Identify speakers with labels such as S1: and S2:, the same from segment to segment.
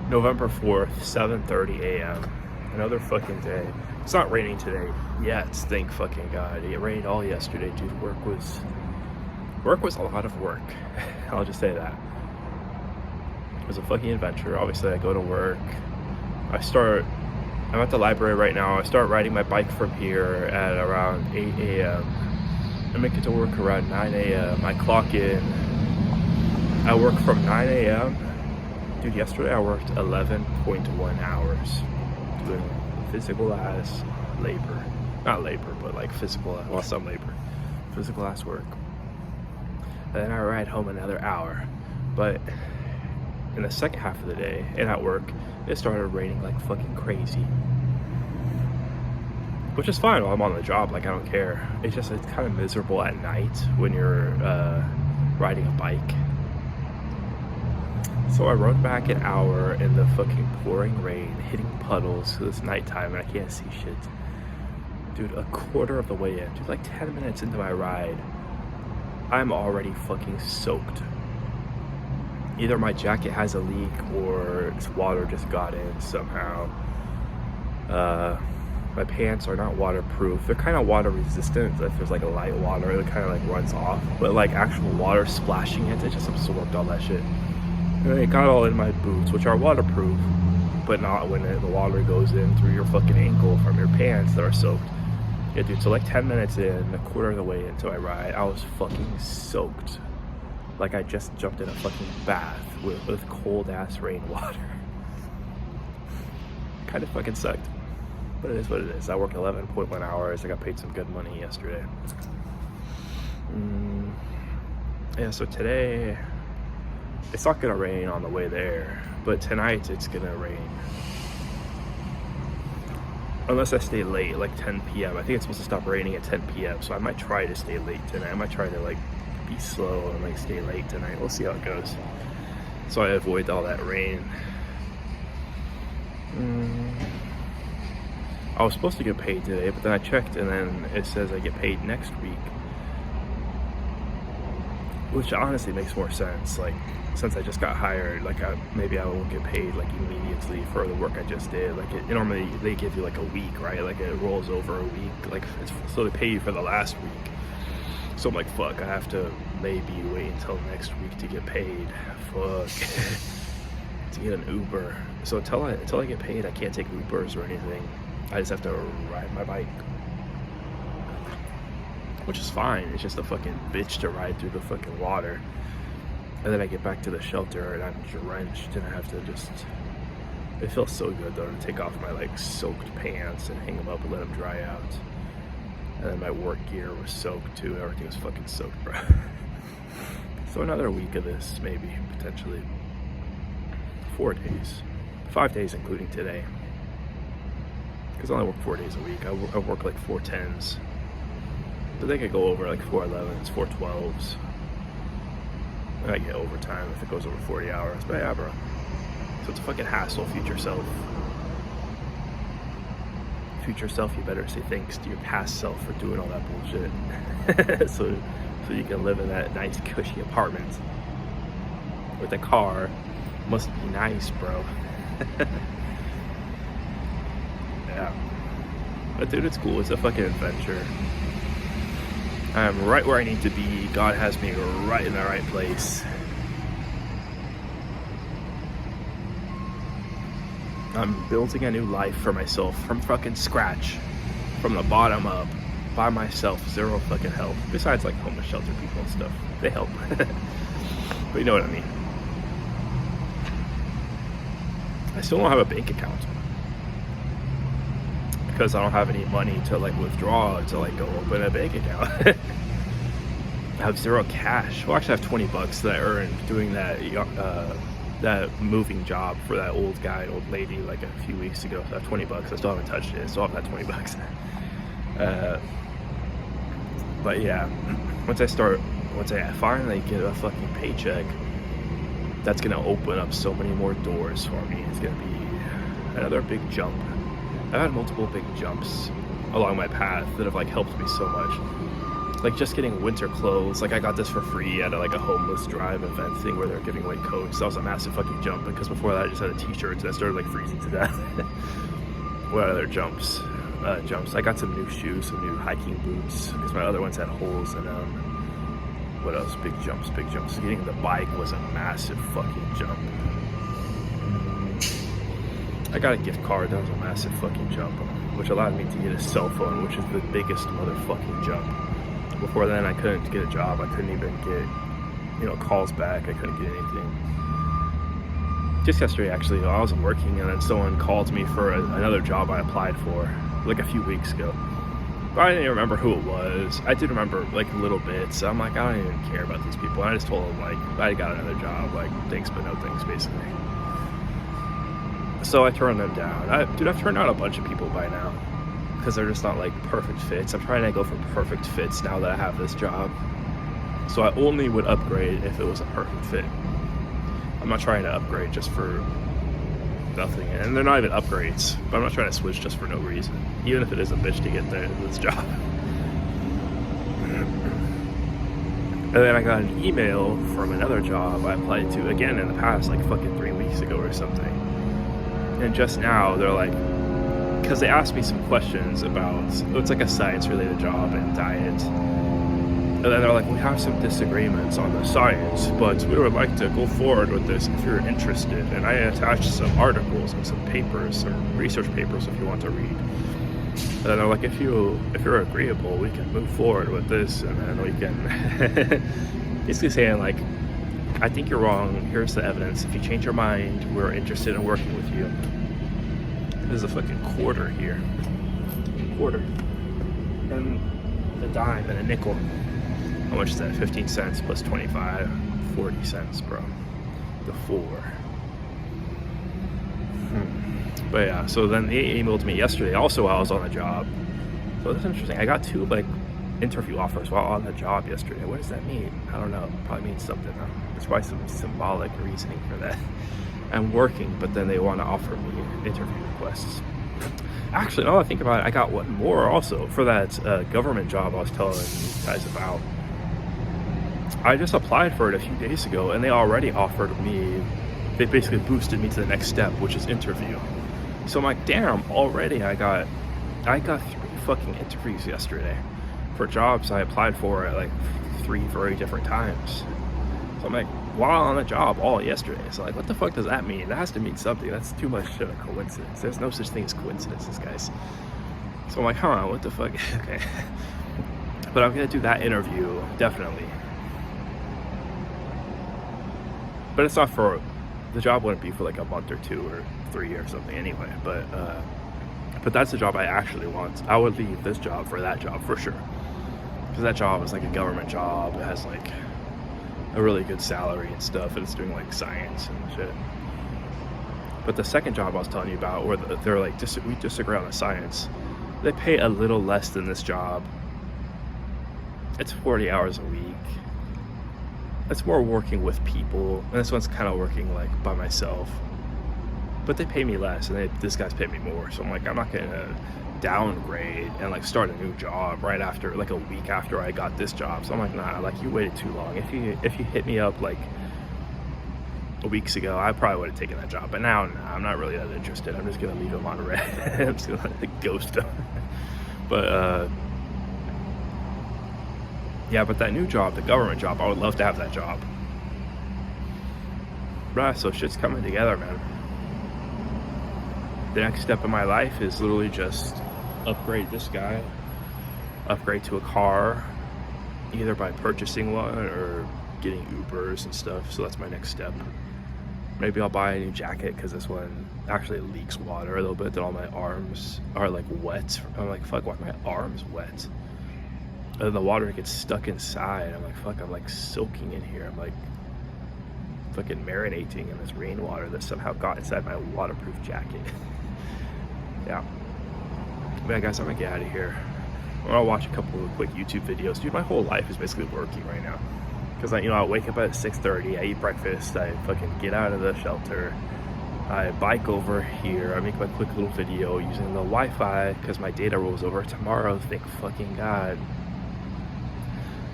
S1: November 4th, 7:30 a.m. Another fucking day. It's not raining today yet, thank fucking God. It rained all yesterday, dude. Work was a lot of work. I'll just say that. It was a fucking adventure. Obviously, I go to work. I'm at the library right now. I start riding my bike from here at around 8 a.m. I make it to work around 9 a.m. I clock in. I work from 9 a.m. Dude, yesterday I worked 11.1 hours doing physical ass labor. Not labor, but like physical, well, some labor. Physical ass work. And then I ride home another hour. But in the second half of the day, and at work, it started raining like fucking crazy. Which is fine while I'm on the job, like I don't care. It's kind of miserable at night when you're riding a bike. So I rode back an hour in the fucking pouring rain, hitting puddles, because it's nighttime and I can't see shit. Dude, a quarter of the way in, dude, like 10 minutes into my ride, I'm already fucking soaked. Either my jacket has a leak or water just got in somehow. My pants are not waterproof. They're kind of water resistant. If there's like a light water, it kind of like runs off. But like actual water splashing it just absorbed all that shit. And it got all in my boots, which are waterproof, but not when the water goes in through your fucking ankle from your pants that are soaked. Yeah, dude, so like 10 minutes in, a quarter of the way into my ride, I was fucking soaked. Like I just jumped in a fucking bath with cold ass rainwater. Kind of fucking sucked. But it is what it is. I worked 11.1 hours. I got paid some good money yesterday. Yeah, so today, it's not gonna rain on the way there, but tonight it's gonna rain. Unless I stay late, like 10 p.m. I think it's supposed to stop raining at 10 p.m. So I might try to stay late tonight. I might try to like be slow and like stay late tonight. We'll see how it goes. So I avoid all that rain. I was supposed to get paid today, but then I checked and then it says I get paid next week. Which honestly makes more sense. Like, since I just got hired, like maybe I won't get paid like immediately for the work I just did. Like normally they give you like a week, right? Like it rolls over a week. Like so they pay you for the last week. So I'm like, fuck, I have to maybe wait until next week to get paid. Fuck. To get an Uber. So until I get paid, I can't take Ubers or anything. I just have to ride my bike. Which is fine. It's just a fucking bitch to ride through the fucking water. And then I get back to the shelter and I'm drenched and I have to just... It feels so good though to take off my like soaked pants and hang them up and let them dry out. And then my work gear was soaked too. Everything was fucking soaked, bro. So another week of this, maybe, potentially. 4 days. 5 days including today. Because I only work 4 days a week. I work like 4 10s. But they could go over like 4 11s, 4 12s. And I get overtime if it goes over 40 hours. But yeah, bro. So it's a fucking hassle, future self. Future self, you better say thanks to your past self for doing all that bullshit. so you can live in that nice, cushy apartment. With a car. Must be nice, bro. Yeah. But dude, it's cool. It's a fucking adventure. I'm right where I need to be. God has me right in the right place. I'm building a new life for myself from fucking scratch. From the bottom up. By myself. Zero fucking help. Besides like homeless shelter people and stuff. They help. But you know what I mean. I still don't have a bank account. Because I don't have any money to like withdraw to like go open a bank account. I have zero cash. Well, actually I have 20 bucks that I earned doing that moving job for that old lady like a few weeks ago. So I have 20 bucks. I still haven't touched it. I still have that 20 bucks. But yeah, once I finally get a fucking paycheck, that's gonna open up so many more doors for me. It's gonna be another big jump. I've had multiple big jumps along my path that have like helped me so much. like just getting winter clothes. Like I got this for free at a homeless drive event thing where they're giving away coats. That was a massive fucking jump because before that I just had a t-shirt and I started like freezing to death. What other jumps? I got some new shoes, some new hiking boots because my other ones had holes in them. What else? Big jumps. Getting the bike was a massive fucking jump. I got a gift card, that was a massive fucking jump, which allowed me to get a cell phone, which is the biggest motherfucking jump. Before then, I couldn't get a job. I couldn't even get, calls back. I couldn't get anything. Just yesterday, actually, I was working, and then someone called me for another job I applied for, like a few weeks ago. But I didn't even remember who it was. I did remember, like, little bits. So I'm like, I don't even care about these people. And I just told them, like, I got another job. Like, thanks, but no thanks, basically. So I turned them down. I've turned out a bunch of people by now because they're just not like perfect fits. I'm trying to go for perfect fits now that I have this job. So I only would upgrade if it was a perfect fit. I'm not trying to upgrade just for nothing. And they're not even upgrades, but I'm not trying to switch just for no reason, even if it is a bitch to get this job. And then I got an email from another job I applied to again in the past, like fucking 3 weeks ago or something. And just now, they're like, because they asked me some questions about, it's like a science-related job and diet. And then they're like, we have some disagreements on the science, but we would like to go forward with this if you're interested. And I attached some articles and some papers, or research papers if you want to read. And then they're like, if you're agreeable, we can move forward with this, and then we can basically saying like, I think you're wrong. Here's the evidence. If you change your mind, we're interested in working with you. There's a fucking quarter here. Quarter. And a dime and a nickel. How much is that? 15 cents plus 25. 40 cents, bro. The 4. But yeah, so then they emailed me yesterday also while I was on the job. So that's interesting. I got 2 interview offers while on the job yesterday. What does that mean? I don't know. Probably means something. There's probably some symbolic reasoning for that. I'm working, but then they want to offer me interview requests. Actually, now that I think about it, I got one more also for that government job I was telling you guys about. I just applied for it a few days ago, and they already offered me, they basically boosted me to the next step, which is interview. So I'm like, damn, already I got 3 fucking interviews yesterday for jobs I applied for at like 3 very different times. So I'm like, while on the job all yesterday. So like, what the fuck does that mean? That has to mean something. That's too much of a coincidence. There's no such thing as coincidences, guys. So I'm like, huh, what the fuck? Okay. But I'm gonna do that interview, definitely. But it's not for, the job wouldn't be for like a month or 2 or 3 or something anyway. But that's the job I actually want. I would leave this job for that job for sure. Because that job is like a government job. It has like a really good salary and stuff, and it's doing like science and shit. But the second job I was telling you about, where they're like, we disagree on the science, they pay a little less than this job. It's 40 hours a week. It's more working with people, and this one's kind of working like by myself. But they pay me less, and this guy's pay me more. So I'm like, I'm not gonna downgrade and like start a new job right after, like a week after I got this job. So I'm like, nah, like you waited too long. If you hit me up like weeks ago, I probably would have taken that job. But now, nah, I'm not really that interested. I'm just gonna leave him on red. I'm just gonna like ghost him. But yeah, but that new job, the government job, I would love to have that job. Right, so shit's coming together, man. The next step in my life is literally just upgrade this guy, upgrade to a car, either by purchasing one or getting Ubers and stuff. So that's my next step. Maybe I'll buy a new jacket because this one actually leaks water a little bit. Then all my arms are like wet. I'm like, fuck, why are my arms wet? And then the water gets stuck inside. I'm like, fuck, I'm like soaking in here. I'm like fucking marinating in this rainwater that somehow got inside my waterproof jacket. Yeah. But yeah, guys, I'm gonna get out of here. I'm gonna watch a couple of quick YouTube videos. Dude, my whole life is basically working right now. Because I wake up at 6:30, I eat breakfast, I fucking get out of the shelter, I bike over here, I make my quick little video using the Wi-Fi because my data rolls over tomorrow, thank fucking God.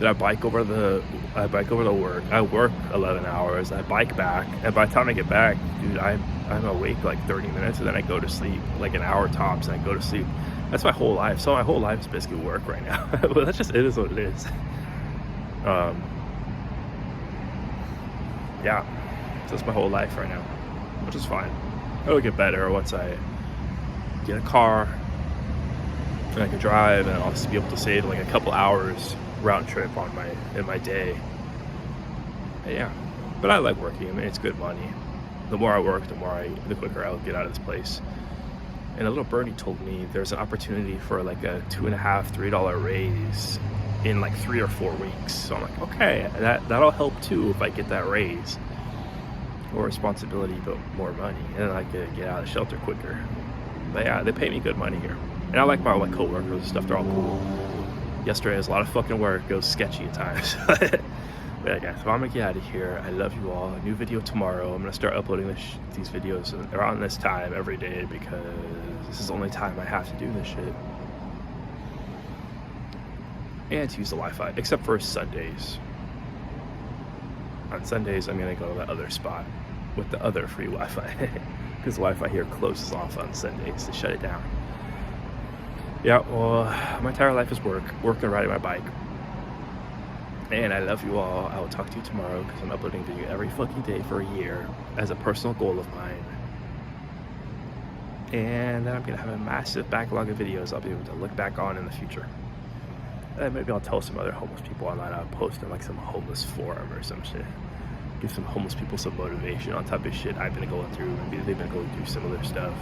S1: Then I bike over to work. I work 11 hours. I bike back, and by the time I get back, dude, I'm awake like 30 minutes, and then I go to sleep like an hour tops, and I go to sleep. That's my whole life. So my whole life is basically work right now. But that's just, it is what it is. Yeah, so that's my whole life right now, which is fine. It'll get better once I get a car and I can drive, and I'll also be able to save like a couple hours round trip on my day. And yeah, but I like working. I mean, it's good money. The more I work, the quicker I'll get out of this place. And a little birdie told me there's an opportunity for like a $2.50–3 raise in like 3 or 4 weeks. So I'm like, okay, that'll help too if I get that raise. More responsibility, but more money, and then I could get out of the shelter quicker. But yeah, they pay me good money here, and I like my coworkers and stuff. They're all cool. Yesterday was a lot of fucking work. It was sketchy at times. But yeah, guys, so I'm gonna get out of here. I love you all. A new video tomorrow. I'm gonna start uploading these videos around this time every day, because this is the only time I have to do this shit. And to use the Wi-Fi, except for Sundays. On Sundays, I'm gonna go to that other spot with the other free Wi-Fi, because Wi-Fi here closes off on Sundays to shut it down. Yeah, well, my entire life is work and riding my bike. And I love you all. I will talk to you tomorrow, because I'm uploading video every fucking day for a year as a personal goal of mine. And then I'm gonna have a massive backlog of videos I'll be able to look back on in the future. And maybe I'll tell some other homeless people online. I'll post in like some homeless forum or some shit. Give some homeless people some motivation on top of shit I've been going through. Maybe they've been going through similar stuff.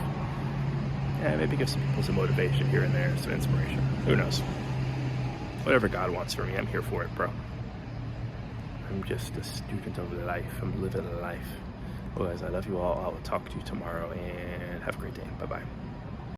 S1: Yeah, maybe give some people some motivation here and there, some inspiration. Who knows? Whatever God wants for me, I'm here for it, bro. I'm just a student of life. I'm living a life. Well, guys, I love you all. I will talk to you tomorrow, and have a great day. Bye-bye.